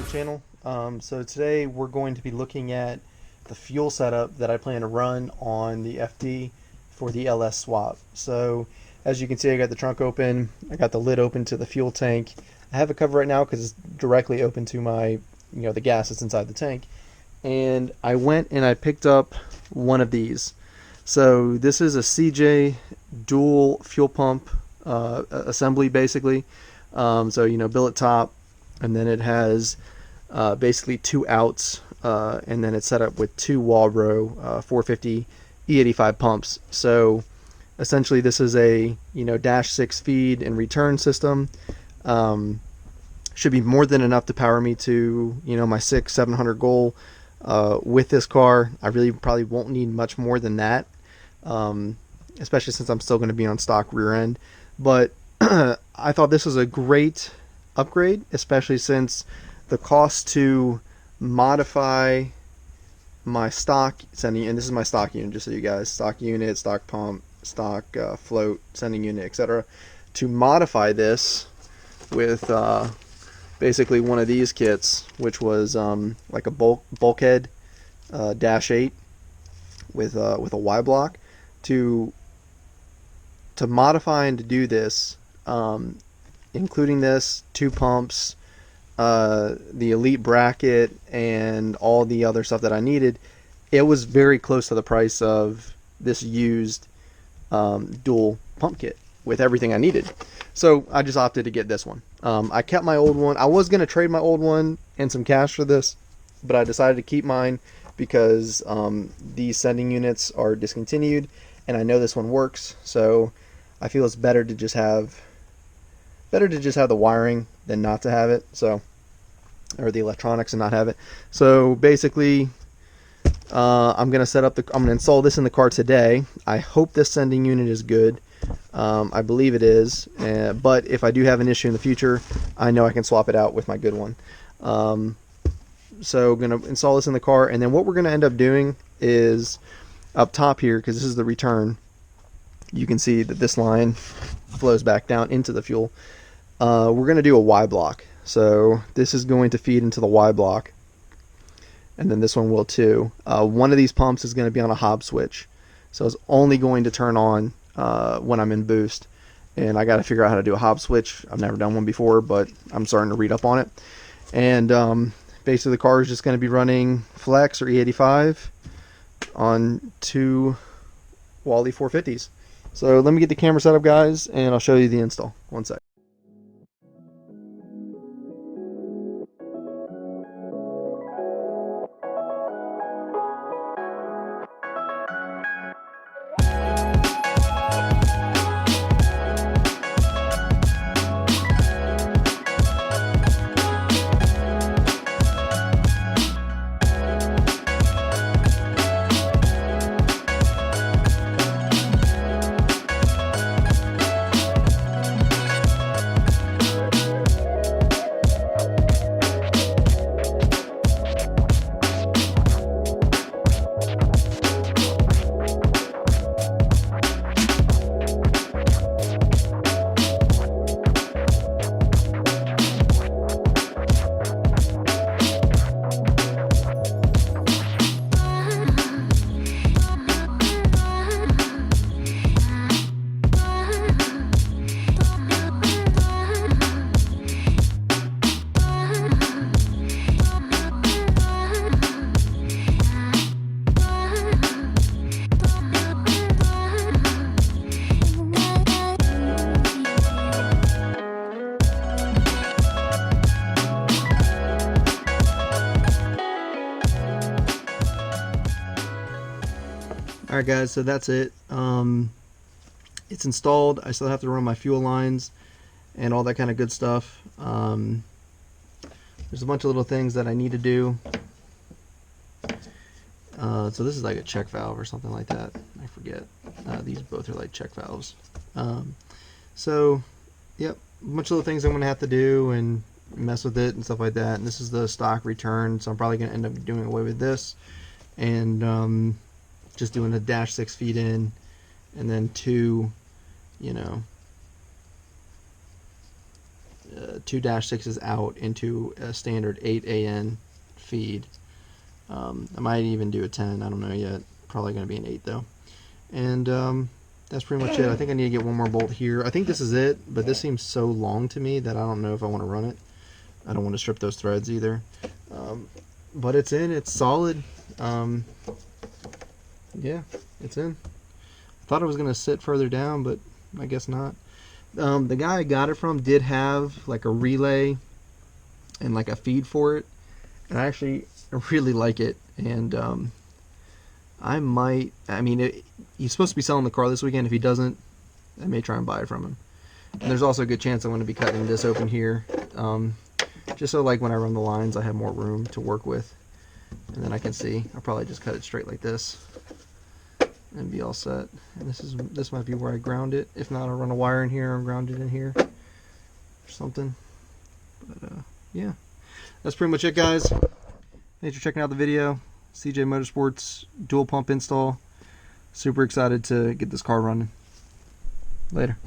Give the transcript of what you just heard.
channel. So today we're going to be looking at the fuel setup that I plan to run on the FD for the LS swap. So as you can see, I got the trunk open, I got the lid open to the fuel tank. I have it covered right now because it's directly open to my, the gas that's inside the tank. And I went and I picked up one of these. So this is a CJ dual fuel pump assembly, basically. So billet top, and then it has basically two outs, and then it's set up with two Walbro 450 E85 pumps. So essentially this is a dash 6 feed and return system. Should be more than enough to power me to my 600-700 goal with this car. I really probably won't need much more than that, especially since I'm still going to be on stock rear end. But I thought this was a great upgrade, especially since the cost to modify my stock sending, and this is my stock unit, just so you guys, stock unit, stock pump, stock float, sending unit, etc. To modify this with basically one of these kits, which was like a bulkhead dash 8 with a Y block, to modify and to do this, including this, two pumps, the elite bracket, and all the other stuff that I needed, it was very close to the price of this used dual pump kit with everything I needed. So I just opted to get this one. I kept my old one. I was going to trade my old one and some cash for this, but I decided to keep mine because these sending units are discontinued, and I know this one works. So I feel it's better to just have the wiring than not to have it. So, or the electronics and not have it. So basically, I'm gonna install this in the car today. I hope this sending unit is good. I believe it is, but if I do have an issue in the future, I know I can swap it out with my good one. So I'm gonna install this in the car, and then what we're gonna end up doing is up top here, because this is the return. You can see that this line flows back down into the fuel. We're going to do a Y block. So this is going to feed into the Y block, and then this one will too. One of these pumps is going to be on a Hobbs switch, so it's only going to turn on when I'm in boost, and I got to figure out how to do a Hobbs switch. I've never done one before, but I'm starting to read up on it. And basically the car is just going to be running flex or E85 on two Wally 450s. So let me get the camera set up, guys, and I'll show you the install. One sec. Alright guys, so that's it. It's installed. I still have to run my fuel lines and all that kind of good stuff. There's a bunch of little things that I need to do. So this is like a check valve or something like that. I forget. These both are like check valves. So, yep, a bunch of little things I'm going to have to do and mess with it and stuff like that. And this is the stock return, so I'm probably going to end up doing away with this. And just doing a dash 6 feed in, and then two, two -6s out into a standard 8 AN feed. I might even do a 10, I don't know yet. Probably going to be an 8 though. And that's pretty much it. I think I need to get one more bolt here. I think this is it, but this seems so long to me that I don't know if I want to run it. I don't want to strip those threads either. But it's in, it's solid. Yeah, it's in. I thought it was going to sit further down, but I guess not. The guy I got it from did have like a relay and like a feed for it, and I actually really like it. And I mean, he's supposed to be selling the car this weekend. If he doesn't, I may try and buy it from him. And there's also a good chance I'm going to be cutting this open here, just so like when I run the lines I have more room to work with, and then I can see. I'll probably just cut it straight like this and be all set. And this might be where I ground it. If not, I'll run a wire in here and ground it in here or something. But yeah, that's pretty much it, guys. Thanks for checking out the video. CJ Motorsports dual pump install. Super excited to get this car running. Later.